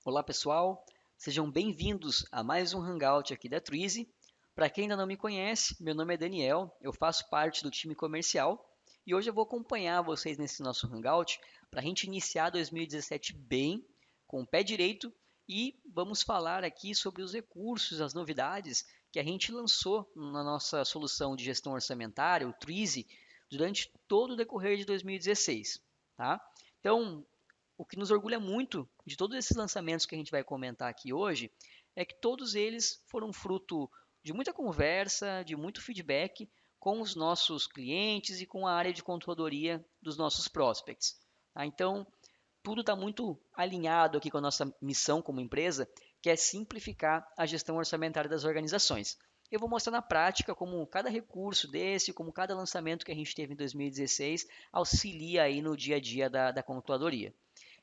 Olá pessoal, sejam bem-vindos a mais um Hangout aqui da Twizy. Para quem ainda não me conhece, meu nome é Daniel, eu faço parte do time comercial e hoje eu vou acompanhar vocês nesse nosso Hangout para a gente iniciar 2017 bem, com o pé direito e vamos falar aqui sobre os recursos, as novidades que a gente lançou na nossa solução de gestão orçamentária, o Twizy, durante todo o decorrer de 2016, tá? Então, o que nos orgulha muito de todos esses lançamentos que a gente vai comentar aqui hoje é que todos eles foram fruto de muita conversa, de muito feedback com os nossos clientes e com a área de controladoria dos nossos prospects. Tá? Então, tudo está muito alinhado aqui com a nossa missão como empresa, que é simplificar a gestão orçamentária das organizações. Eu vou mostrar na prática como cada recurso desse, como cada lançamento que a gente teve em 2016 auxilia aí no dia a dia da controladoria.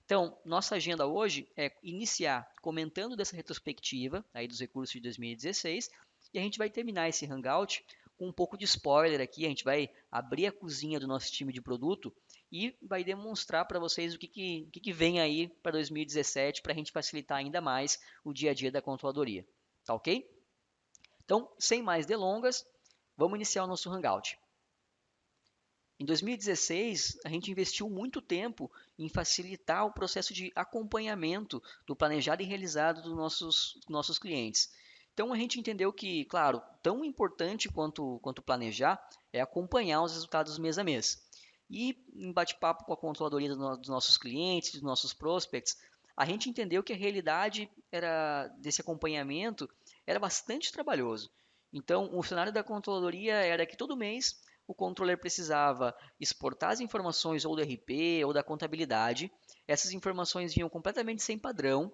Então, nossa agenda hoje é iniciar comentando dessa retrospectiva aí dos recursos de 2016 e a gente vai terminar esse hangout com um pouco de spoiler aqui. A gente vai abrir a cozinha do nosso time de produto e vai demonstrar para vocês o que vem aí para 2017 para a gente facilitar ainda mais o dia a dia da controladoria. Tá ok? Então, sem mais delongas, vamos iniciar o nosso hangout. Em 2016, a gente investiu muito tempo em facilitar o processo de acompanhamento do planejado e realizado dos nossos clientes. Então, a gente entendeu que, claro, tão importante quanto planejar é acompanhar os resultados mês a mês. E em bate-papo com a controladoria dos nossos clientes, dos nossos prospects, a gente entendeu que a realidade desse acompanhamento era bastante trabalhoso. Então, o cenário da controladoria era que todo mês o controller precisava exportar as informações ou do RP ou da contabilidade. Essas informações vinham completamente sem padrão.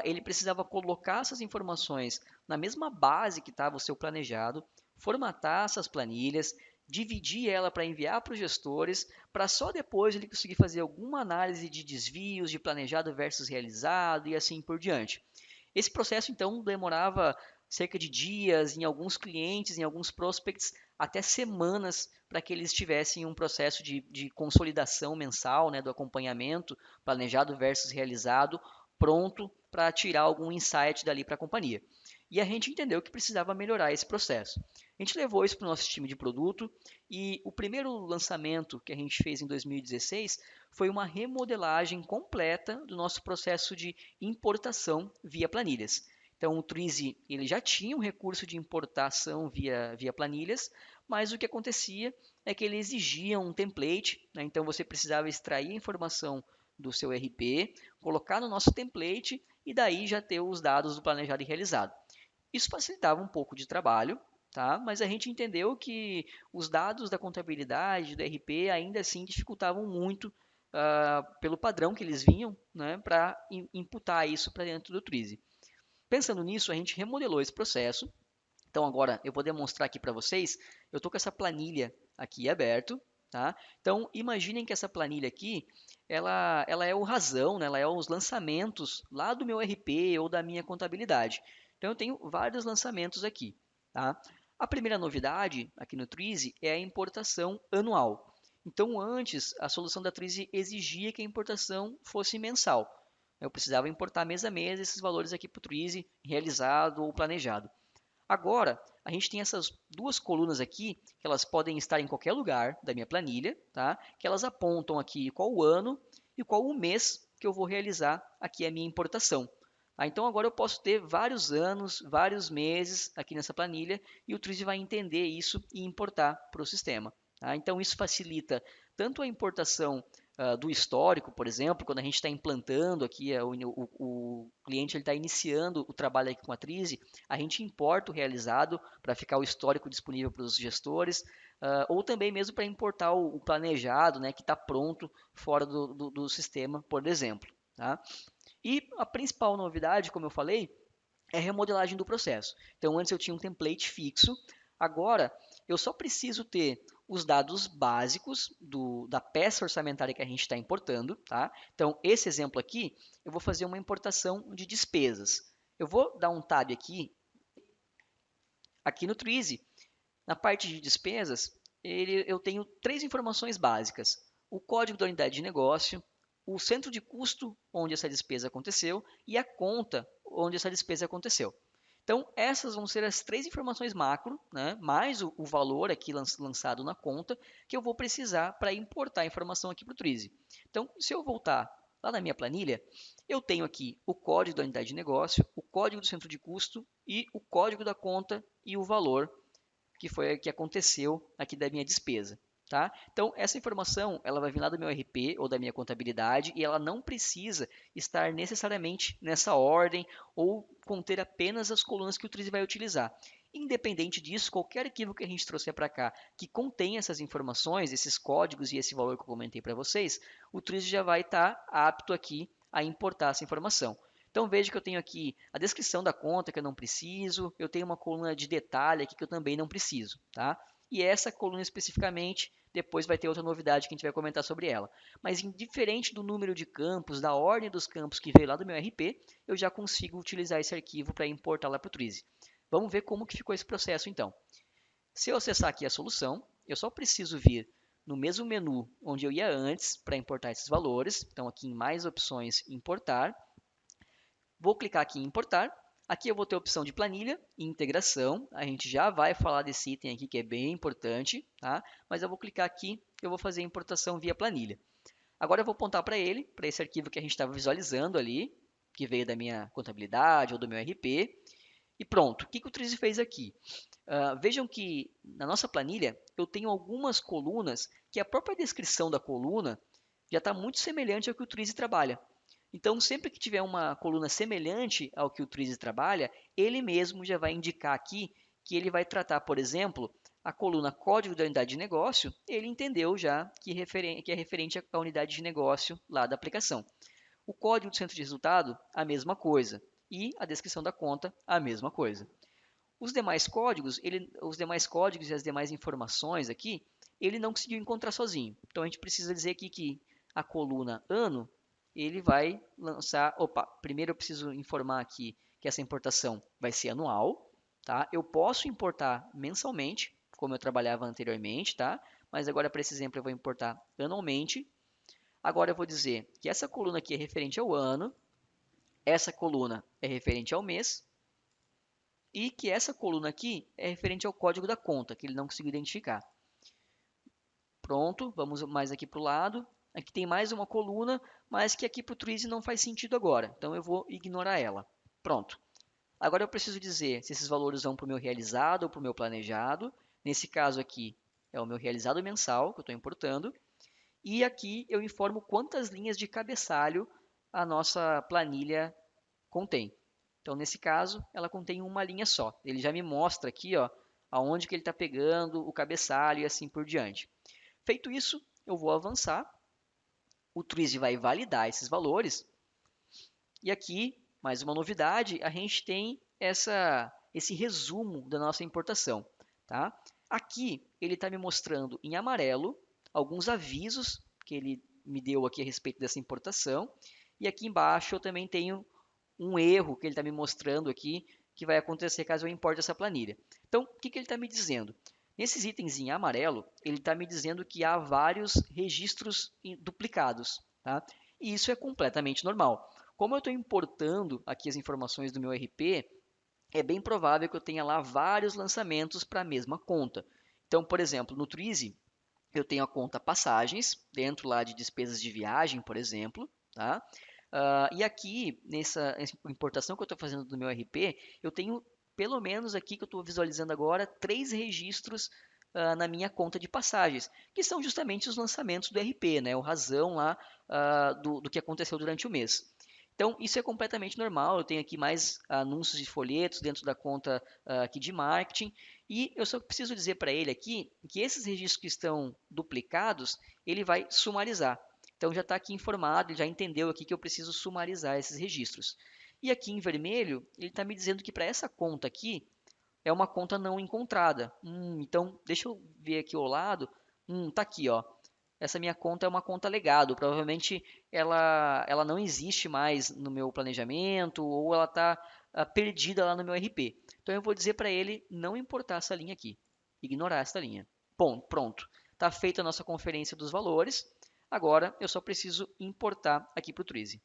Ele precisava colocar essas informações na mesma base que estava o seu planejado, formatar essas planilhas, dividir ela para enviar para os gestores, para só depois ele conseguir fazer alguma análise de desvios de planejado versus realizado e assim por diante. Esse processo, então, demorava cerca de dias, em alguns clientes, em alguns prospects, até semanas para que eles tivessem um processo de consolidação mensal, né, do acompanhamento, planejado versus realizado, pronto para tirar algum insight dali para a companhia. E a gente entendeu que precisava melhorar esse processo. A gente levou isso para o nosso time de produto e o primeiro lançamento que a gente fez em 2016 foi uma remodelagem completa do nosso processo de importação via planilhas. Então, o Twizy ele já tinha um recurso de importação via planilhas, mas o que acontecia é que ele exigia um template, né? Então você precisava extrair a informação do seu RP, colocar no nosso template e daí já ter os dados do planejado e realizado. Isso facilitava um pouco de trabalho, tá? Mas a gente entendeu que os dados da contabilidade, do RP, ainda assim dificultavam muito pelo padrão que eles vinham, né, para imputar isso para dentro do Twizy. Pensando nisso, a gente remodelou esse processo. Então agora eu vou demonstrar aqui para vocês. Eu estou com essa planilha aqui aberto, tá? Então imaginem que essa planilha aqui, ela é o razão, né? Ela é os lançamentos lá do meu RP ou da minha contabilidade. Então eu tenho vários lançamentos aqui, tá? A primeira novidade aqui no Twizy é a importação anual. Então antes a solução da Twizy exigia que a importação fosse mensal. Eu precisava importar mês a mês esses valores aqui para o Twizy, realizado ou planejado. Agora, a gente tem essas duas colunas aqui, que elas podem estar em qualquer lugar da minha planilha, tá? Que elas apontam aqui qual o ano e qual o mês que eu vou realizar aqui a minha importação. Tá? Então agora eu posso ter vários anos, vários meses aqui nessa planilha e o Twizy vai entender isso e importar para o sistema. Tá? Então isso facilita tanto a importação do histórico, por exemplo, quando a gente está implantando aqui, o cliente está iniciando o trabalho aqui com a Twizy, a gente importa o realizado para ficar o histórico disponível para os gestores, ou também mesmo para importar o planejado, né, que está pronto fora do sistema, por exemplo. Tá? E a principal novidade, como eu falei, é a remodelagem do processo. Então, antes eu tinha um template fixo, agora eu só preciso ter os dados básicos da peça orçamentária que a gente está importando. Tá? Então, esse exemplo aqui, eu vou fazer uma importação de despesas. Eu vou dar um tab aqui no Twizy, na parte de despesas, eu tenho três informações básicas: o código da unidade de negócio, o centro de custo onde essa despesa aconteceu e a conta onde essa despesa aconteceu. Então, essas vão ser as 3 informações macro, né, mais o valor aqui lançado na conta, que eu vou precisar para importar a informação aqui para o Trize. Então, se eu voltar lá na minha planilha, eu tenho aqui o código da unidade de negócio, o código do centro de custo e o código da conta e o valor que foi que aconteceu aqui da minha despesa. Tá? Então, essa informação ela vai vir lá do meu RP ou da minha contabilidade e ela não precisa estar necessariamente nessa ordem ou conter apenas as colunas que o Trize vai utilizar. Independente disso, qualquer arquivo que a gente trouxer para cá que contém essas informações, esses códigos e esse valor que eu comentei para vocês, o Trize já vai estar apto aqui a importar essa informação. Então veja que eu tenho aqui a descrição da conta que eu não preciso, eu tenho uma coluna de detalhe aqui que eu também não preciso, tá? E essa coluna especificamente, depois vai ter outra novidade que a gente vai comentar sobre ela. Mas indiferente do número de campos, da ordem dos campos que veio lá do meu RP, eu já consigo utilizar esse arquivo para importar lá para o Trize. Vamos ver como que ficou esse processo então. Se eu acessar aqui a solução, eu só preciso vir no mesmo menu onde eu ia antes para importar esses valores. Então aqui em mais opções, importar. Vou clicar aqui em importar. Aqui eu vou ter a opção de planilha e integração. A gente já vai falar desse item aqui que é bem importante, tá? Mas eu vou clicar aqui, eu vou fazer a importação via planilha. Agora eu vou apontar para ele, para esse arquivo que a gente estava visualizando ali, que veio da minha contabilidade ou do meu RP. E pronto, o que o Trize fez aqui? Vejam que na nossa planilha eu tenho algumas colunas que a própria descrição da coluna já está muito semelhante ao que o Trize trabalha. Então, sempre que tiver uma coluna semelhante ao que o Trize trabalha, ele mesmo já vai indicar aqui que ele vai tratar, por exemplo, a coluna código da unidade de negócio, ele entendeu já que é referente à unidade de negócio lá da aplicação. O código do centro de resultado, a mesma coisa. E a descrição da conta, a mesma coisa. Os demais códigos e as demais informações aqui, ele não conseguiu encontrar sozinho. Então, a gente precisa dizer aqui que a coluna ano ele vai lançar. Opa, primeiro eu preciso informar aqui que essa importação vai ser anual, tá? Eu posso importar mensalmente, como eu trabalhava anteriormente, tá? Mas agora para esse exemplo eu vou importar anualmente. Agora eu vou dizer que essa coluna aqui é referente ao ano, essa coluna é referente ao mês e que essa coluna aqui é referente ao código da conta, que ele não conseguiu identificar. Pronto, vamos mais aqui para o lado. Aqui tem mais uma coluna, mas que aqui para o Trize não faz sentido agora. Então eu vou ignorar ela. Pronto. Agora eu preciso dizer se esses valores vão para o meu realizado ou para o meu planejado. Nesse caso aqui é o meu realizado mensal que eu estou importando. E aqui eu informo quantas linhas de cabeçalho a nossa planilha contém. Então, nesse caso, ela contém uma linha só. Ele já me mostra aqui, ó, aonde que ele está pegando o cabeçalho e assim por diante. Feito isso, eu vou avançar. O Twizy vai validar esses valores. E aqui, mais uma novidade, a gente tem esse resumo da nossa importação. Tá? Aqui, ele está me mostrando em amarelo alguns avisos que ele me deu aqui a respeito dessa importação. E aqui embaixo eu também tenho um erro que ele está me mostrando aqui que vai acontecer caso eu importe essa planilha. Então, o que ele está me dizendo? Nesses itens em amarelo, ele está me dizendo que há vários registros duplicados, tá? E isso é completamente normal. Como eu estou importando aqui as informações do meu RP, é bem provável que eu tenha lá vários lançamentos para a mesma conta. Então, por exemplo, no Twizy, eu tenho a conta passagens, dentro lá de despesas de viagem, por exemplo, tá? E aqui, nessa importação que eu estou fazendo do meu RP, eu tenho pelo menos aqui que eu estou visualizando agora 3 registros na minha conta de passagens, que são justamente os lançamentos do RP, né? O razão lá do que aconteceu durante o mês. Então, isso é completamente normal. Eu tenho aqui mais anúncios de folhetos dentro da conta aqui de marketing. E eu só preciso dizer para ele aqui que esses registros que estão duplicados, ele vai sumarizar. Então, já está aqui informado, ele já entendeu aqui que eu preciso sumarizar esses registros. E aqui em vermelho, ele está me dizendo que para essa conta aqui, é uma conta não encontrada. Então, deixa eu ver aqui ao lado. Tá aqui, ó. Essa minha conta é uma conta legado. Provavelmente ela não existe mais no meu planejamento ou ela está perdida lá no meu RP. Então eu vou dizer para ele não importar essa linha aqui, ignorar essa linha. Bom, pronto. Está feita a nossa conferência dos valores. Agora eu só preciso importar aqui para o Twizy.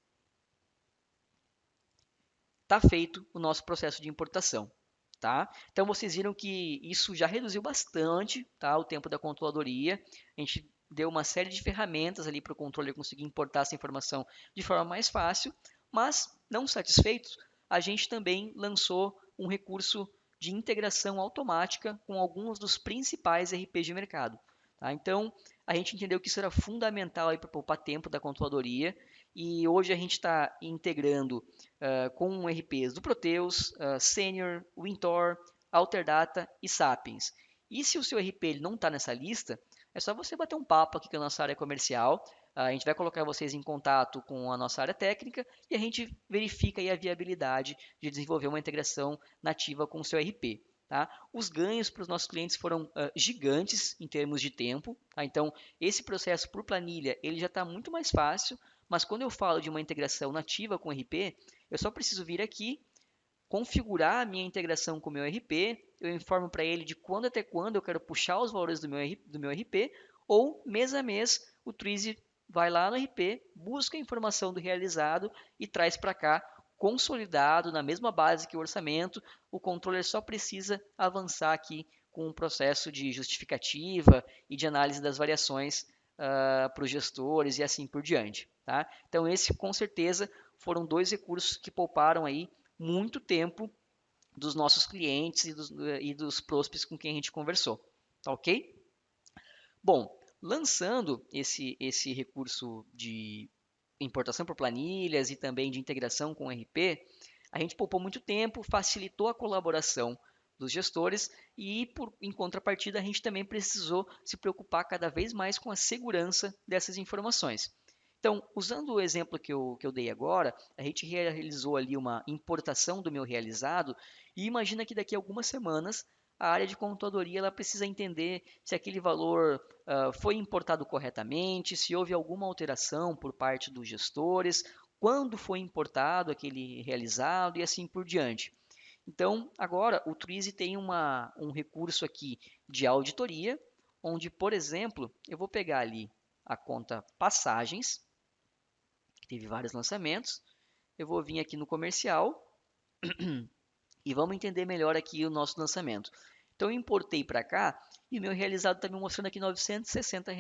Está feito o nosso processo de importação. Tá? Então vocês viram que isso já reduziu bastante, tá, o tempo da controladoria. A gente deu uma série de ferramentas ali para o controller conseguir importar essa informação de forma mais fácil, mas não satisfeitos, a gente também lançou um recurso de integração automática com alguns dos principais RPs de mercado. Tá? Então a gente entendeu que isso era fundamental para poupar tempo da controladoria e hoje a gente está integrando com RPs do Proteus, Senior, Wintor, Alterdata e Sapiens. E se o seu RP ele não está nessa lista, é só você bater um papo aqui com a nossa área comercial. A gente vai colocar vocês em contato com a nossa área técnica e a gente verifica aí a viabilidade de desenvolver uma integração nativa com o seu RP. Tá? Os ganhos para os nossos clientes foram gigantes em termos de tempo. Tá? Então, esse processo por planilha ele já está muito mais fácil, mas quando eu falo de uma integração nativa com o RP, eu só preciso vir aqui, configurar a minha integração com o meu RP, eu informo para ele de quando até quando eu quero puxar os valores do meu RP, ou mês a mês o Twizy vai lá no RP, busca a informação do realizado e traz para cá, consolidado, na mesma base que o orçamento, o controller só precisa avançar aqui com o processo de justificativa e de análise das variações para os gestores e assim por diante. Tá? Então, esse com certeza foram dois recursos que pouparam aí muito tempo dos nossos clientes e dos prospects com quem a gente conversou. Tá ok? Bom, lançando esse recurso de importação por planilhas e também de integração com o RP, a gente poupou muito tempo, facilitou a colaboração dos gestores e, em contrapartida, a gente também precisou se preocupar cada vez mais com a segurança dessas informações. Então, usando o exemplo que eu dei agora, a gente realizou ali uma importação do meu realizado e imagina que daqui a algumas semanas a área de contadoria ela precisa entender se aquele valor foi importado corretamente, se houve alguma alteração por parte dos gestores, quando foi importado aquele realizado e assim por diante. Então, agora o Twizy tem um recurso aqui de auditoria, onde, por exemplo, eu vou pegar ali a conta passagens, que teve vários lançamentos. Eu vou vir aqui no comercial e vamos entender melhor aqui o nosso lançamento. Então eu importei para cá e o meu realizado está me mostrando aqui R$ 960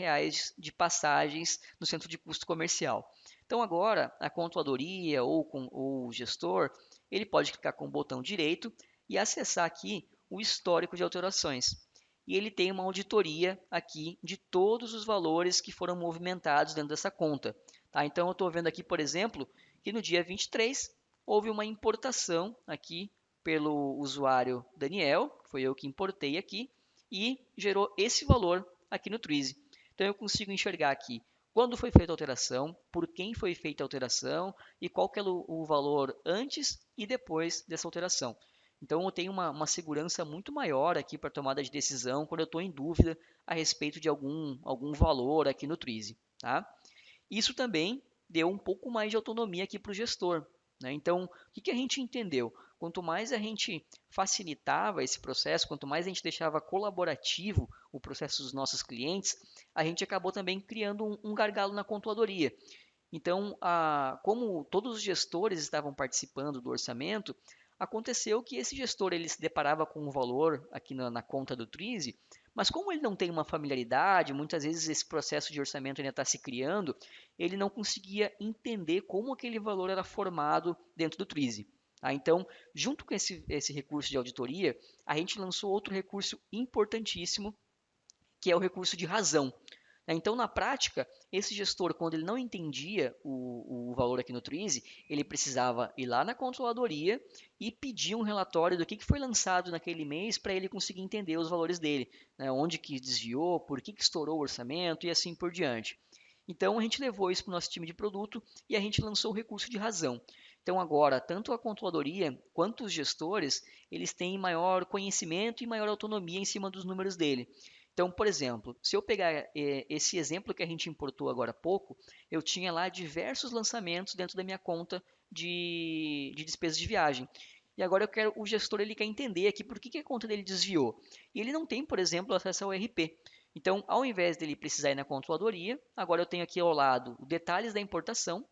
de passagens no centro de custo comercial. Então agora a controladoria ou o gestor, ele pode clicar com o botão direito e acessar aqui o histórico de alterações. E ele tem uma auditoria aqui de todos os valores que foram movimentados dentro dessa conta. Tá? Então eu estou vendo aqui, por exemplo, que no dia 23 houve uma importação aqui pelo usuário Daniel, que foi eu que importei aqui, e gerou esse valor aqui no Twizy. Então eu consigo enxergar aqui quando foi feita a alteração, por quem foi feita a alteração e qual que é o valor antes e depois dessa alteração. Então eu tenho uma segurança muito maior aqui para tomada de decisão quando eu estou em dúvida a respeito de algum valor aqui no Twizy. Tá? Isso também deu um pouco mais de autonomia aqui para o gestor. Né? Então, o que a gente entendeu? Quanto mais a gente facilitava esse processo, quanto mais a gente deixava colaborativo o processo dos nossos clientes, a gente acabou também criando um gargalo na controladoria. Então, como todos os gestores estavam participando do orçamento, aconteceu que esse gestor ele se deparava com um valor aqui na conta do Twizy, mas como ele não tem uma familiaridade, muitas vezes esse processo de orçamento ainda está se criando, ele não conseguia entender como aquele valor era formado dentro do Twizy. Tá? Então, junto com esse recurso de auditoria, a gente lançou outro recurso importantíssimo, que é o recurso de razão. Então, na prática, esse gestor, quando ele não entendia o valor aqui no Twizy, ele precisava ir lá na controladoria e pedir um relatório do que foi lançado naquele mês para ele conseguir entender os valores dele, né? Onde que desviou, por que estourou o orçamento e assim por diante. Então, a gente levou isso para o nosso time de produto e a gente lançou o recurso de razão. Então, agora, tanto a controladoria quanto os gestores, eles têm maior conhecimento e maior autonomia em cima dos números dele. Então, por exemplo, se eu pegar esse exemplo que a gente importou agora há pouco, eu tinha lá diversos lançamentos dentro da minha conta de despesas de viagem. E agora o gestor ele quer entender aqui por que a conta dele desviou. E ele não tem, por exemplo, acesso ao RP. Então, ao invés dele precisar ir na controladoria, agora eu tenho aqui ao lado os detalhes da importação,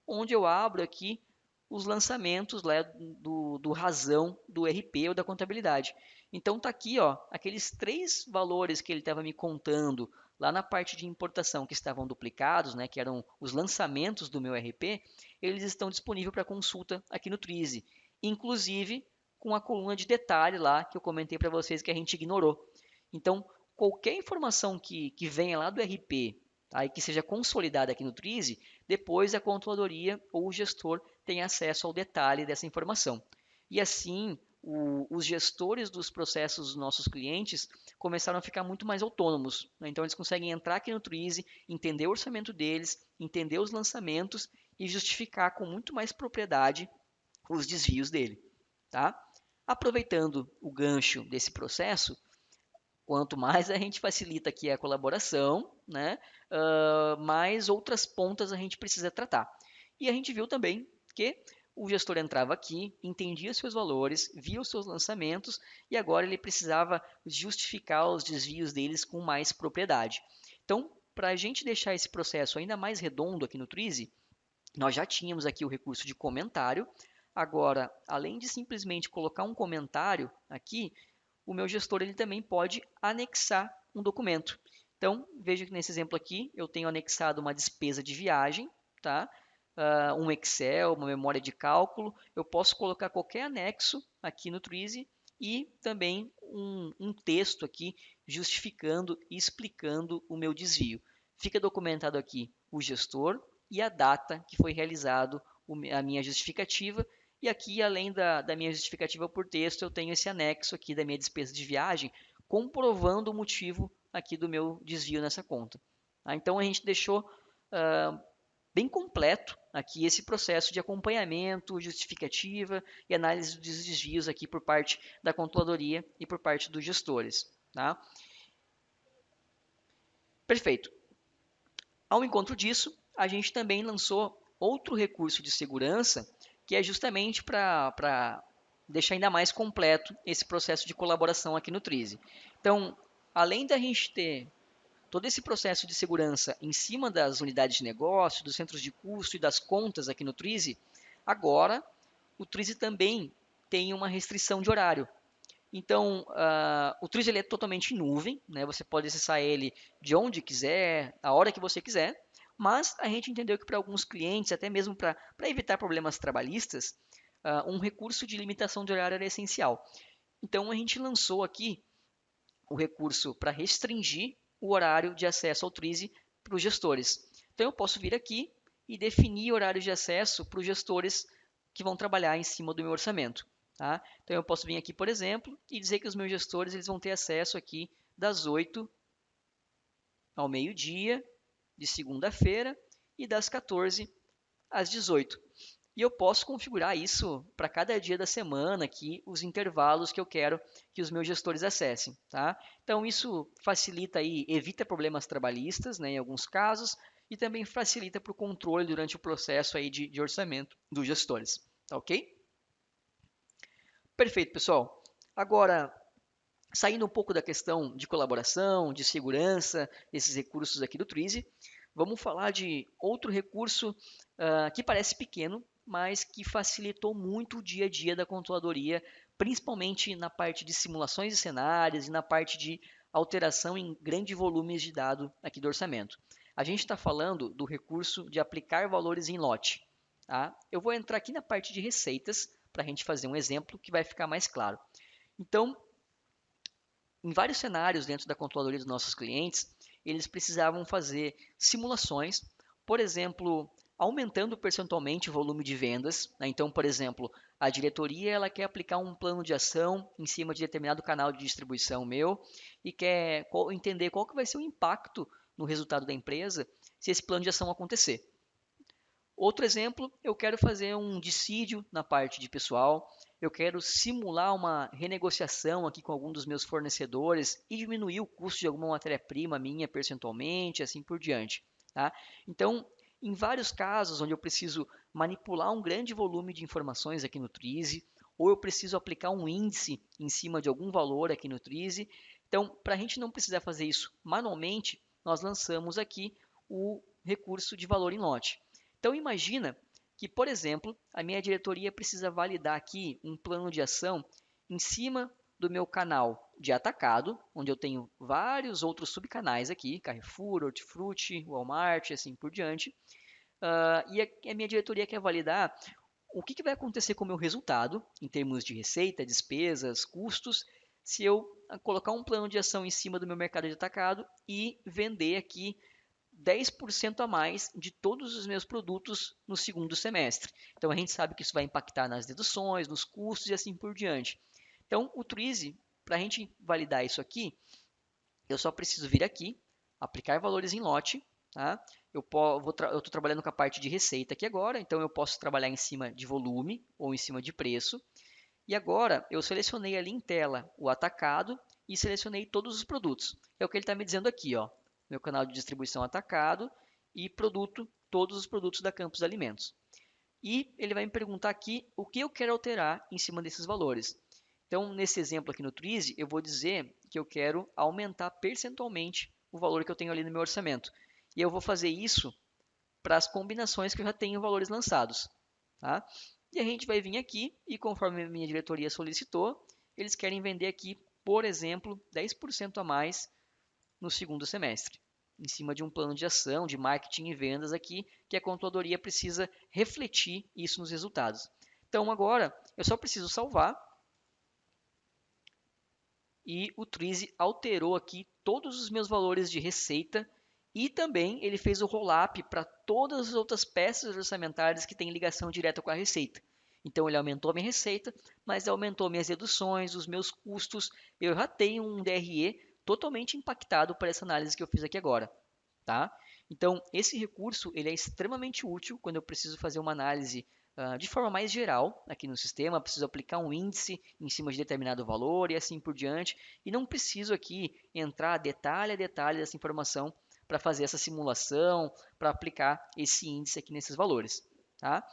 onde eu abro aqui os lançamentos lá do razão do RP ou da contabilidade. Então está aqui, ó, aqueles 3 valores que ele estava me contando lá na parte de importação que estavam duplicados, né, que eram os lançamentos do meu RP, eles estão disponíveis para consulta aqui no Trize, inclusive com a coluna de detalhe lá que eu comentei para vocês que a gente ignorou. Então, qualquer informação que venha lá do RP, tá, e que seja consolidada aqui no Trize, depois a controladoria ou o gestor tem acesso ao detalhe dessa informação. E assim, os gestores dos processos dos nossos clientes começaram a ficar muito mais autônomos, né? Então eles conseguem entrar aqui no Twizy, entender o orçamento deles, entender os lançamentos e justificar com muito mais propriedade os desvios dele, tá? Aproveitando o gancho desse processo, quanto mais a gente facilita aqui a colaboração, né, mais outras pontas a gente precisa tratar. E a gente viu também que o gestor entrava aqui, entendia seus valores, via os seus lançamentos e agora ele precisava justificar os desvios deles com mais propriedade. Então, para a gente deixar esse processo ainda mais redondo aqui no Twizy, nós já tínhamos aqui o recurso de comentário. Agora, além de simplesmente colocar um comentário aqui, o meu gestor ele também pode anexar um documento. Então, veja que nesse exemplo aqui eu tenho anexado uma despesa de viagem, tá? Um Excel, uma memória de cálculo. Eu posso colocar qualquer anexo aqui no Twizy e também um texto aqui justificando e explicando o meu desvio. Fica documentado aqui o gestor e a data que foi realizado a minha justificativa e aqui, além da minha justificativa por texto, eu tenho esse anexo aqui da minha despesa de viagem, comprovando o motivo aqui do meu desvio nessa conta. Tá? Então, a gente deixou bem completo aqui esse processo de acompanhamento, justificativa e análise dos desvios aqui por parte da controladoria e por parte dos gestores. Tá? Perfeito. Ao encontro disso, a gente também lançou outro recurso de segurança que é justamente para deixar ainda mais completo esse processo de colaboração aqui no Trizzy. Então, além da gente ter todo esse processo de segurança em cima das unidades de negócio, dos centros de custo e das contas aqui no Trizzy, agora o Trizzy também tem uma restrição de horário. Então, o Trizzy ele é totalmente em nuvem, né? Você pode acessar ele de onde quiser, a hora que você quiser, mas a gente entendeu que para alguns clientes, até mesmo para evitar problemas trabalhistas, um recurso de limitação de horário era essencial. Então, a gente lançou aqui o recurso para restringir o horário de acesso ao Trizzy para os gestores. Então, eu posso vir aqui e definir horários de acesso para os gestores que vão trabalhar em cima do meu orçamento. Tá? Então, eu posso vir aqui, por exemplo, e dizer que os meus gestores eles vão ter acesso aqui das 8 ao meio-dia, de segunda-feira, e das 14 às 18. E eu posso configurar isso para cada dia da semana aqui, os intervalos que eu quero que os meus gestores acessem, tá? Então isso facilita aí, evita problemas trabalhistas, né, em alguns casos, e também facilita para o controle durante o processo aí de orçamento dos gestores, tá ok? Perfeito, pessoal. Agora, saindo um pouco da questão de colaboração, de segurança, esses recursos aqui do Twizy, vamos falar de outro recurso que parece pequeno, mas que facilitou muito o dia a dia da controladoria, principalmente na parte de simulações de cenários e na parte de alteração em grandes volumes de dado aqui do orçamento. A gente está falando do recurso de aplicar valores em lote. Tá? Eu vou entrar aqui na parte de receitas para a gente fazer um exemplo que vai ficar mais claro. Então, em vários cenários dentro da controladoria dos nossos clientes, eles precisavam fazer simulações, por exemplo, aumentando percentualmente o volume de vendas, né? Então, por exemplo, a diretoria ela quer aplicar um plano de ação em cima de determinado canal de distribuição meu e quer entender qual que vai ser o impacto no resultado da empresa se esse plano de ação acontecer. Outro exemplo, eu quero fazer um dissídio na parte de pessoal, eu quero simular uma renegociação aqui com algum dos meus fornecedores e diminuir o custo de alguma matéria-prima minha percentualmente, assim por diante. Tá? Então, em vários casos onde eu preciso manipular um grande volume de informações aqui no Trizzy, ou eu preciso aplicar um índice em cima de algum valor aqui no Trizzy, Então, para a gente não precisar fazer isso manualmente, nós lançamos aqui o recurso de valor em lote. Então, imagina que, por exemplo, a minha diretoria precisa validar aqui um plano de ação em cima do meu canal de atacado, onde eu tenho vários outros subcanais aqui, Carrefour, Hortifruti, Walmart, assim por diante. E a minha diretoria quer validar o que vai acontecer com o meu resultado, em termos de receita, despesas, custos, se eu colocar um plano de ação em cima do meu mercado de atacado e vender aqui 10% a mais de todos os meus produtos no segundo semestre. Então a gente sabe que isso vai impactar nas deduções, nos custos e assim por diante. Então o Twizy, para a gente validar isso aqui, eu só preciso vir aqui, aplicar valores em lote, tá? Eu estou trabalhando com a parte de receita aqui agora, então eu posso trabalhar em cima de volume ou em cima de preço. E agora eu selecionei ali em tela o atacado e selecionei todos os produtos. É o que ele está me dizendo aqui, ó. Meu canal de distribuição atacado e produto, todos os produtos da Campos Alimentos. E ele vai me perguntar aqui o que eu quero alterar em cima desses valores. Então, nesse exemplo aqui no Twizy, eu vou dizer que eu quero aumentar percentualmente o valor que eu tenho ali no meu orçamento. E eu vou fazer isso para as combinações que eu já tenho valores lançados. Tá? E a gente vai vir aqui e conforme a minha diretoria solicitou, eles querem vender aqui, por exemplo, 10% a mais no segundo semestre, em cima de um plano de ação, de marketing e vendas aqui, que a controladoria precisa refletir isso nos resultados. Então agora eu só preciso salvar e o Twizy alterou aqui todos os meus valores de receita e também ele fez o roll-up para todas as outras peças orçamentárias que têm ligação direta com a receita. Então ele aumentou a minha receita, mas aumentou minhas deduções, os meus custos. Eu já tenho um DRE totalmente impactado por essa análise que eu fiz aqui agora, tá? Então esse recurso ele é extremamente útil quando eu preciso fazer uma análise de forma mais geral aqui no sistema, preciso aplicar um índice em cima de determinado valor e assim por diante, e não preciso aqui entrar detalhe a detalhe dessa informação para fazer essa simulação, para aplicar esse índice aqui nesses valores, tá?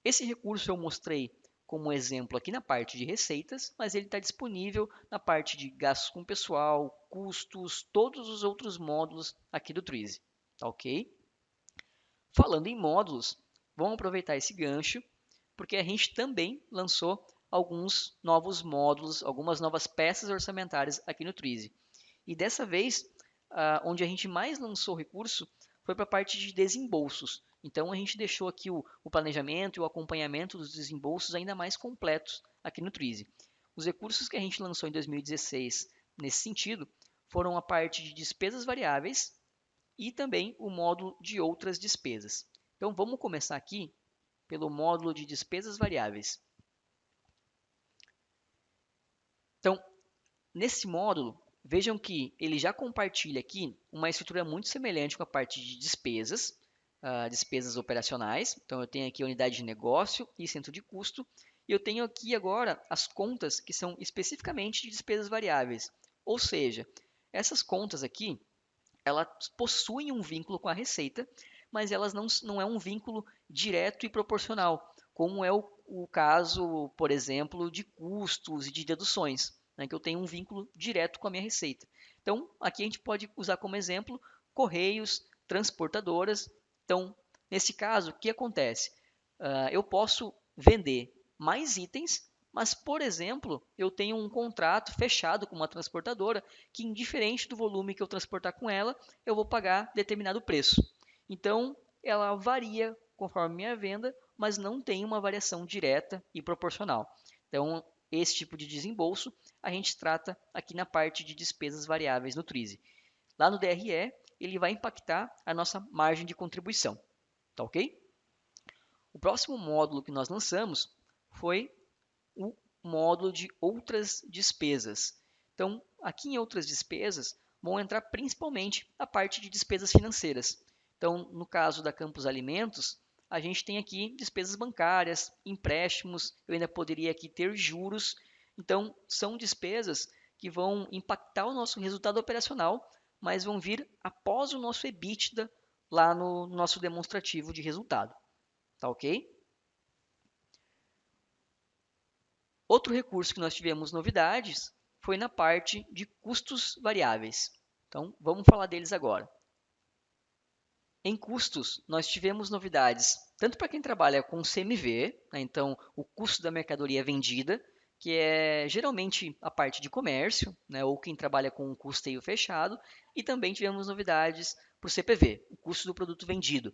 Esse recurso eu mostrei como exemplo aqui na parte de receitas, mas ele está disponível na parte de gastos com pessoal, custos, todos os outros módulos aqui do Twizy, tá ok? Falando em módulos, vamos aproveitar esse gancho, porque a gente também lançou alguns novos módulos, algumas novas peças orçamentárias aqui no Twizy. E dessa vez, onde a gente mais lançou recurso foi para a parte de desembolsos. Então a gente deixou aqui o planejamento e o acompanhamento dos desembolsos ainda mais completos aqui no Twizy. Os recursos que a gente lançou em 2016 nesse sentido foram a parte de despesas variáveis e também o módulo de outras despesas. Então vamos começar aqui pelo módulo de despesas variáveis. Então, nesse módulo, vejam que ele já compartilha aqui uma estrutura muito semelhante com a parte de despesas, despesas operacionais. Então, eu tenho aqui a unidade de negócio e centro de custo. E eu tenho aqui agora as contas que são especificamente de despesas variáveis. Ou seja, essas contas aqui, elas possuem um vínculo com a receita, mas elas não é um vínculo direto e proporcional, como é o caso, por exemplo, de custos e de deduções, né, que eu tenho um vínculo direto com a minha receita. Então, aqui a gente pode usar como exemplo correios, transportadoras. Então, nesse caso, o que acontece? Eu posso vender mais itens, mas, por exemplo, eu tenho um contrato fechado com uma transportadora que, indiferente do volume que eu transportar com ela, eu vou pagar determinado preço. Então, ela varia conforme minha venda, mas não tem uma variação direta e proporcional. Então, esse tipo de desembolso a gente trata aqui na parte de despesas variáveis no Twizy. Lá no DRE, ele vai impactar a nossa margem de contribuição, tá ok? O próximo módulo que nós lançamos foi o módulo de outras despesas. Então, aqui em outras despesas, vão entrar principalmente a parte de despesas financeiras. Então, no caso da Campos Alimentos, a gente tem aqui despesas bancárias, empréstimos, eu ainda poderia aqui ter juros. Então, são despesas que vão impactar o nosso resultado operacional, mas vão vir após o nosso EBITDA lá no nosso demonstrativo de resultado. Tá ok? Outro recurso que nós tivemos novidades foi na parte de custos variáveis. Então, vamos falar deles agora. Em custos, nós tivemos novidades tanto para quem trabalha com CMV, né, então o custo da mercadoria vendida, que é geralmente a parte de comércio, né, ou quem trabalha com um custeio fechado, e também tivemos novidades para o CPV, o custo do produto vendido,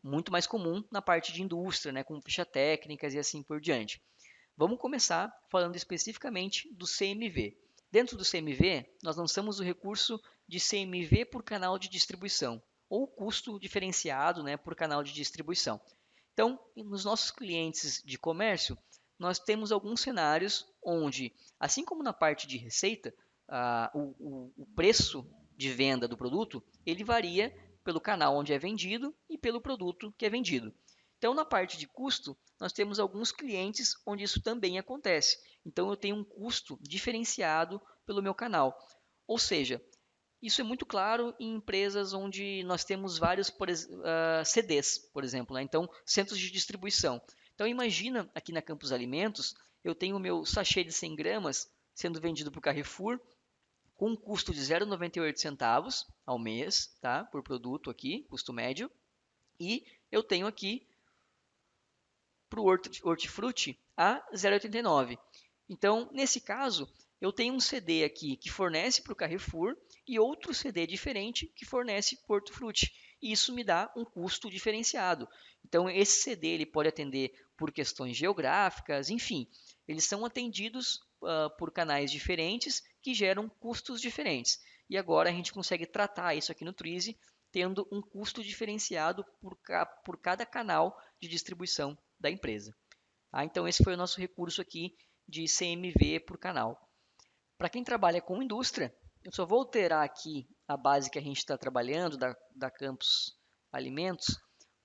muito mais comum na parte de indústria, né, com ficha técnicas e assim por diante. Vamos começar falando especificamente do CMV. Dentro do CMV, nós lançamos o recurso de CMV por canal de distribuição, ou custo diferenciado, né, por canal de distribuição. Então, nos nossos clientes de comércio, nós temos alguns cenários onde, assim como na parte de receita, o preço de venda do produto ele varia pelo canal onde é vendido e pelo produto que é vendido. Então, na parte de custo, nós temos alguns clientes onde isso também acontece. Então, eu tenho um custo diferenciado pelo meu canal. Ou seja, isso é muito claro em empresas onde nós temos vários CDs, por exemplo, né? Então, centros de distribuição. Então, imagina aqui na Campos Alimentos, eu tenho o meu sachê de 100 gramas sendo vendido para o Carrefour com um custo de 0,98 centavos ao mês, tá? Por produto aqui, custo médio. E eu tenho aqui para o hortifruti a 0,89. Então, nesse caso, eu tenho um CD aqui que fornece para o Carrefour e outro CD diferente que fornece para o hortifruti. E isso me dá um custo diferenciado. Então, esse CD ele pode atender por questões geográficas, enfim, eles são atendidos por canais diferentes que geram custos diferentes. E agora a gente consegue tratar isso aqui no Twizy, tendo um custo diferenciado por cada canal de distribuição da empresa. Então, esse foi o nosso recurso aqui de CMV por canal. Para quem trabalha com indústria, eu só vou alterar aqui a base que a gente está trabalhando, da Campos Alimentos,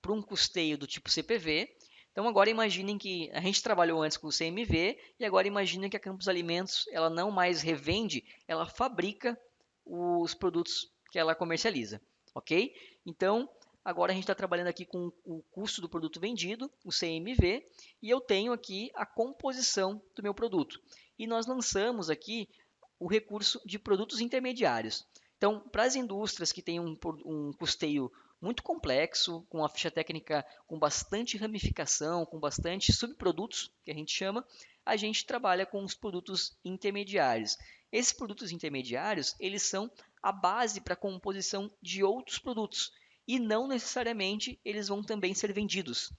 para um custeio do tipo CPV. Então, agora imaginem que a gente trabalhou antes com o CMV e agora imaginem que a Campos Alimentos ela não mais revende, ela fabrica os produtos que ela comercializa, ok? Então, agora a gente está trabalhando aqui com o custo do produto vendido, o CMV, e eu tenho aqui a composição do meu produto. E nós lançamos aqui o recurso de produtos intermediários. Então, para as indústrias que têm um custeio muito complexo, com a ficha técnica com bastante ramificação, com bastante subprodutos, que a gente chama, a gente trabalha com os produtos intermediários. Esses produtos intermediários, eles são a base para a composição de outros produtos e não necessariamente eles vão também ser vendidos.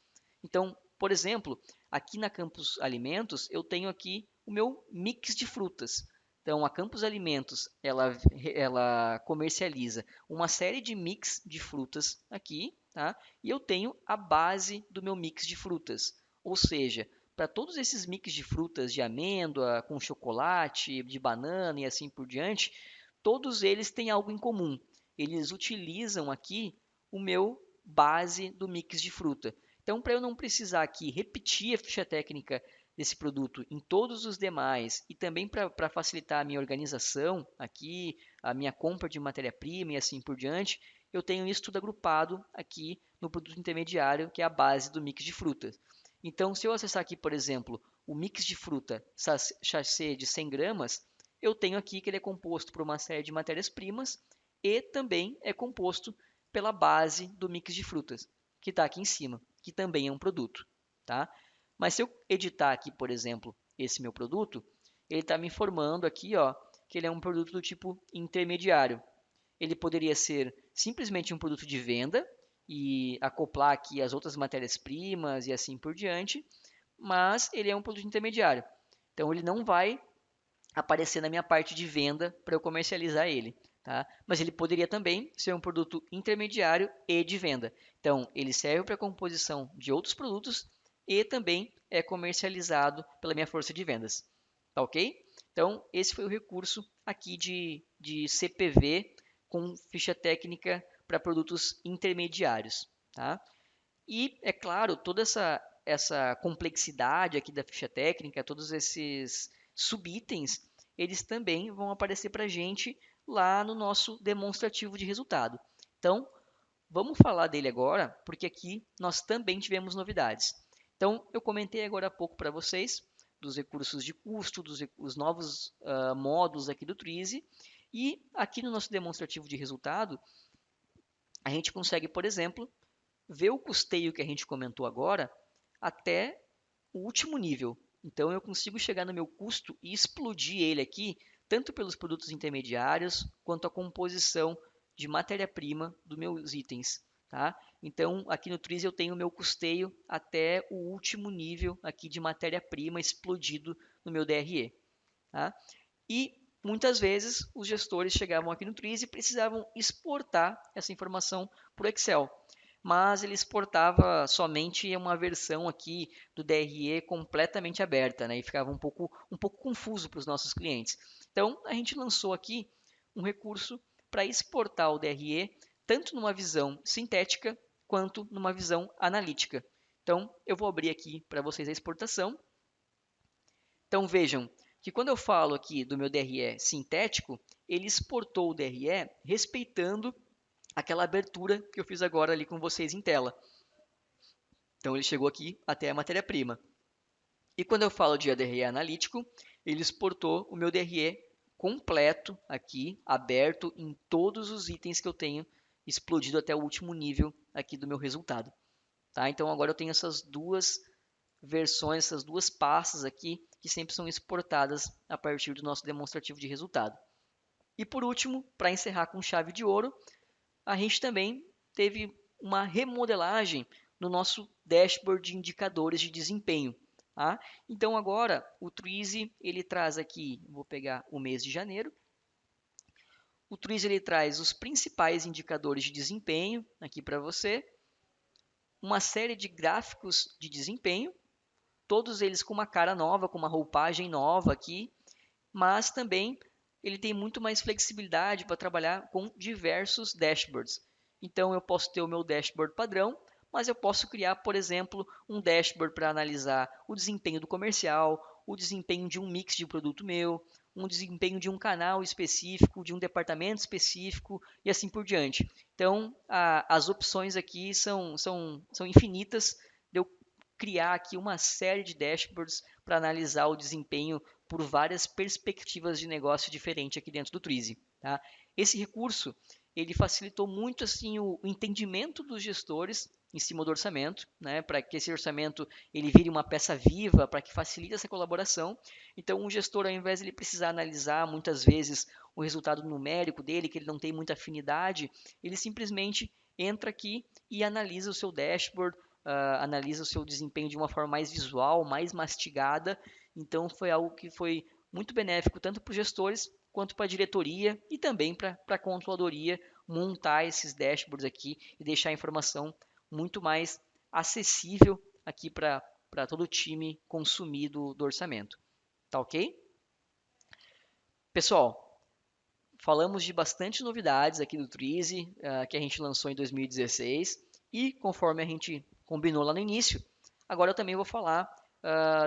Então, por exemplo, aqui na Campos Alimentos, eu tenho aqui o meu mix de frutas. Então, a Campos Alimentos, ela comercializa uma série de mix de frutas aqui, tá? E eu tenho a base do meu mix de frutas. Ou seja, para todos esses mix de frutas de amêndoa, com chocolate, de banana e assim por diante, todos eles têm algo em comum. Eles utilizam aqui o meu base do mix de fruta. Então, para eu não precisar aqui repetir a ficha técnica desse produto em todos os demais e também para facilitar a minha organização aqui, a minha compra de matéria-prima e assim por diante, eu tenho isso tudo agrupado aqui no produto intermediário, que é a base do mix de frutas. Então, se eu acessar aqui, por exemplo, o mix de fruta sachê de 100 gramas, eu tenho aqui que ele é composto por uma série de matérias-primas e também é composto pela base do mix de frutas, que está aqui em cima, que também é um produto, tá? Mas se eu editar aqui, por exemplo, esse meu produto, ele está me informando aqui, ó, que ele é um produto do tipo intermediário. Ele poderia ser simplesmente um produto de venda e acoplar aqui as outras matérias-primas e assim por diante, mas ele é um produto intermediário. Então ele não vai aparecer na minha parte de venda para eu comercializar ele. Tá? Mas ele poderia também ser um produto intermediário e de venda. Então, ele serve para a composição de outros produtos e também é comercializado pela minha força de vendas. Tá ok? Então, esse foi o recurso aqui de CPV com ficha técnica para produtos intermediários. Tá? E, é claro, toda essa complexidade aqui da ficha técnica, todos esses subitens, eles também vão aparecer para a gente lá no nosso demonstrativo de resultado. Então, vamos falar dele agora, porque aqui nós também tivemos novidades. Então, eu comentei agora há pouco para vocês dos recursos de custo, os novos módulos aqui do Twizy. E aqui no nosso demonstrativo de resultado, a gente consegue, por exemplo, ver o custeio que a gente comentou agora até o último nível. Então eu consigo chegar no meu custo e explodir ele aqui, tanto pelos produtos intermediários quanto a composição de matéria-prima dos meus itens. Tá? Então aqui no Twizy eu tenho o meu custeio até o último nível aqui de matéria-prima explodido no meu DRE. Tá? E muitas vezes os gestores chegavam aqui no Twizy e precisavam exportar essa informação para o Excel, mas ele exportava somente uma versão aqui do DRE completamente aberta, né? E ficava um pouco confuso para os nossos clientes. Então, a gente lançou aqui um recurso para exportar o DRE tanto numa visão sintética quanto numa visão analítica. Então, eu vou abrir aqui para vocês a exportação. Então, vejam que quando eu falo aqui do meu DRE sintético, ele exportou o DRE respeitando aquela abertura que eu fiz agora ali com vocês em tela. Então ele chegou aqui até a matéria-prima. E quando eu falo de DRE analítico, ele exportou o meu DRE completo aqui, aberto em todos os itens que eu tenho explodido até o último nível aqui do meu resultado. Tá? Então agora eu tenho essas duas versões, essas duas pastas aqui que sempre são exportadas a partir do nosso demonstrativo de resultado. E por último, para encerrar com chave de ouro, a gente também teve uma remodelagem no nosso dashboard de indicadores de desempenho. Tá? Então agora o Twizy ele traz aqui, vou pegar o mês de janeiro, o Twizy ele traz os principais indicadores de desempenho aqui para você, uma série de gráficos de desempenho, todos eles com uma cara nova, com uma roupagem nova aqui, mas também ele tem muito mais flexibilidade para trabalhar com diversos dashboards. Então eu posso ter o meu dashboard padrão, mas eu posso criar, por exemplo, um dashboard para analisar o desempenho do comercial, o desempenho de um mix de produto meu, um desempenho de um canal específico, de um departamento específico e assim por diante. Então as opções aqui são infinitas de eu criar aqui uma série de dashboards para analisar o desempenho por várias perspectivas de negócio diferentes aqui dentro do Twizy. Tá? Esse recurso ele facilitou muito assim o entendimento dos gestores em cima do orçamento, né, para que esse orçamento ele vire uma peça viva, para que facilite essa colaboração. Então, o gestor, ao invés de ele precisar analisar muitas vezes o resultado numérico dele, que ele não tem muita afinidade, ele simplesmente entra aqui e analisa o seu dashboard, analisa o seu desempenho de uma forma mais visual, mais mastigada. Então, foi algo que foi muito benéfico tanto para os gestores quanto para a diretoria e também para a controladoria montar esses dashboards aqui e deixar a informação muito mais acessível aqui para todo o time consumir do orçamento. Tá ok? Pessoal, falamos de bastante novidades aqui do Twizy, que a gente lançou em 2016 e conforme a gente combinou lá no início, agora eu também vou falar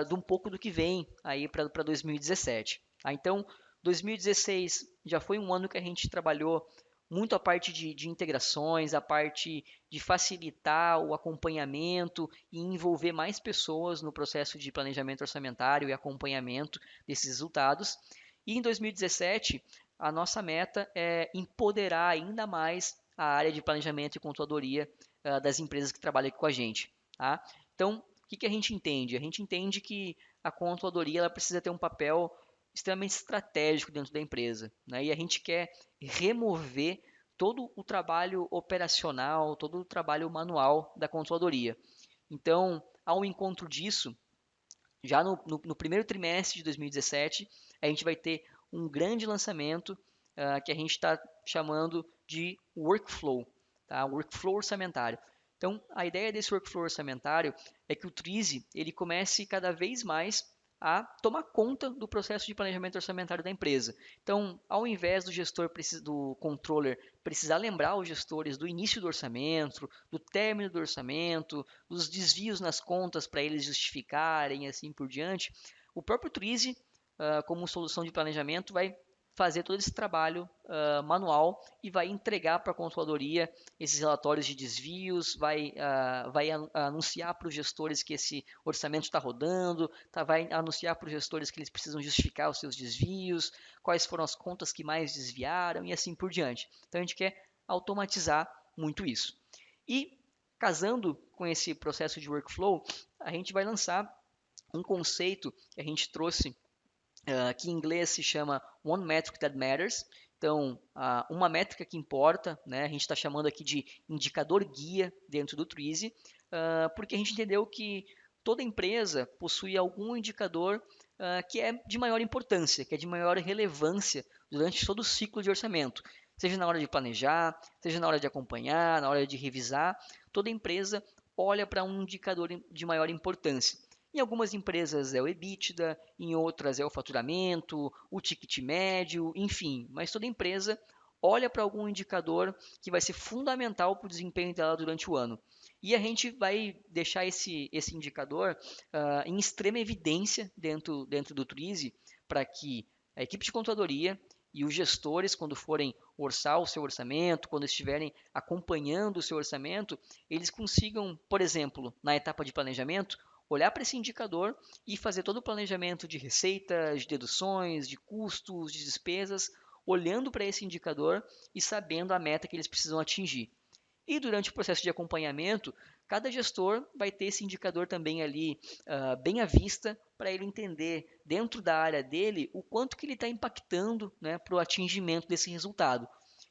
de um pouco do que vem aí para 2017. Tá? Então, 2016 já foi um ano que a gente trabalhou muito a parte de integrações, a parte de facilitar o acompanhamento e envolver mais pessoas no processo de planejamento orçamentário e acompanhamento desses resultados. E em 2017, a nossa meta é empoderar ainda mais a área de planejamento e controladoria das empresas que trabalham aqui com a gente. Tá? Então, o que a gente entende? A gente entende que a controladoria ela precisa ter um papel extremamente estratégico dentro da empresa, né? E a gente quer remover todo o trabalho operacional, todo o trabalho manual da controladoria. Então, ao encontro disso, já no primeiro trimestre de 2017, a gente vai ter um grande lançamento que a gente está chamando de workflow, tá? Workflow orçamentário. Então, a ideia desse workflow orçamentário é que o Twizy ele comece cada vez mais a tomar conta do processo de planejamento orçamentário da empresa. Então, ao invés do gestor, do controller, precisar lembrar os gestores do início do orçamento, do término do orçamento, dos desvios nas contas para eles justificarem e assim por diante, o próprio Twizy, como solução de planejamento, vai fazer todo esse trabalho manual e vai entregar para a controladoria esses relatórios de desvios, vai anunciar para os gestores que esse orçamento está rodando, vai anunciar para os gestores que eles precisam justificar os seus desvios, quais foram as contas que mais desviaram e assim por diante. Então a gente quer automatizar muito isso. E casando com esse processo de workflow, a gente vai lançar um conceito que a gente trouxe que em inglês se chama One Metric That Matters. Então, uma métrica que importa, né? A gente está chamando aqui de indicador guia dentro do Twizy, porque a gente entendeu que toda empresa possui algum indicador que é de maior importância, que é de maior relevância durante todo o ciclo de orçamento. Seja na hora de planejar, seja na hora de acompanhar, na hora de revisar, toda empresa olha para um indicador de maior importância. Em algumas empresas é o EBITDA, em outras é o faturamento, o ticket médio, enfim, mas toda empresa olha para algum indicador que vai ser fundamental para o desempenho dela durante o ano. E a gente vai deixar esse indicador em extrema evidência dentro do Twizy para que a equipe de contadoria e os gestores, quando forem orçar o seu orçamento, quando estiverem acompanhando o seu orçamento, eles consigam, por exemplo, na etapa de planejamento, olhar para esse indicador e fazer todo o planejamento de receitas, de deduções, de custos, de despesas, olhando para esse indicador e sabendo a meta que eles precisam atingir. E durante o processo de acompanhamento, cada gestor vai ter esse indicador também ali bem à vista para ele entender dentro da área dele o quanto que ele está impactando, né, para o atingimento desse resultado.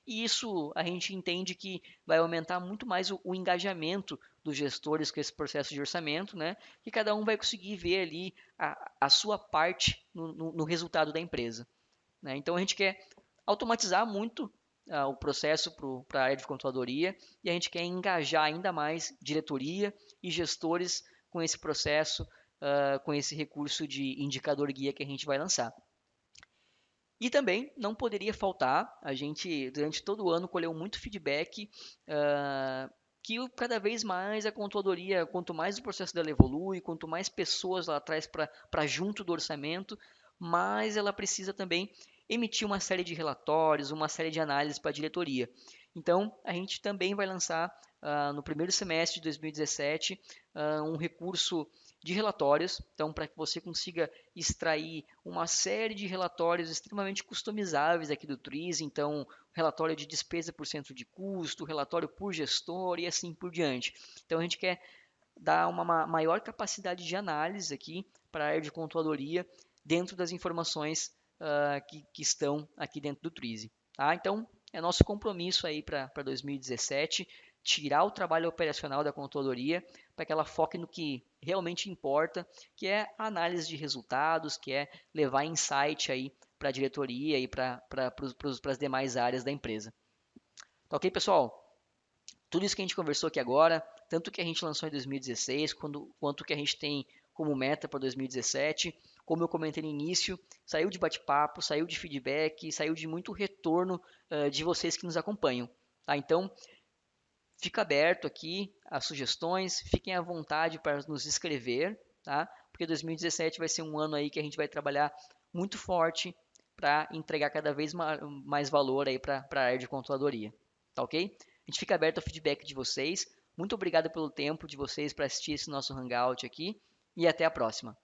E isso a gente entende que vai aumentar muito mais o engajamento dos gestores com esse processo de orçamento, né? Que cada um vai conseguir ver ali a sua parte no resultado da empresa, né? Então a gente quer automatizar muito o processo para a área de controladoria e a gente quer engajar ainda mais diretoria e gestores com esse processo, com esse recurso de indicador guia que a gente vai lançar. E também não poderia faltar, a gente durante todo o ano colheu muito feedback que cada vez mais a controladoria, quanto mais o processo dela evolui, quanto mais pessoas ela traz para junto do orçamento, mais ela precisa também emitir uma série de relatórios, uma série de análises para a diretoria. Então, a gente também vai lançar no primeiro semestre de 2017 um recurso de relatórios, então para que você consiga extrair uma série de relatórios extremamente customizáveis aqui do Twizy, então relatório de despesa por centro de custo, relatório por gestor e assim por diante. Então a gente quer dar uma maior capacidade de análise aqui para a área de controladoria dentro das informações que estão aqui dentro do Twizy. Tá? Então é nosso compromisso aí para 2017 tirar o trabalho operacional da controladoria para que ela foque no que realmente importa, que é a análise de resultados, que é levar insight aí para a diretoria e para as demais áreas da empresa. Tá ok, pessoal? Tudo isso que a gente conversou aqui agora, tanto que a gente lançou em 2016, quanto que a gente tem como meta para 2017, como eu comentei no início, saiu de bate-papo, saiu de feedback, saiu de muito retorno de vocês que nos acompanham. Tá? Então, fica aberto aqui as sugestões, fiquem à vontade para nos escrever, tá? Porque 2017 vai ser um ano aí que a gente vai trabalhar muito forte para entregar cada vez mais valor aí para a área de controladoria, tá ok? A gente fica aberto ao feedback de vocês. Muito obrigado pelo tempo de vocês para assistir esse nosso Hangout aqui e até a próxima.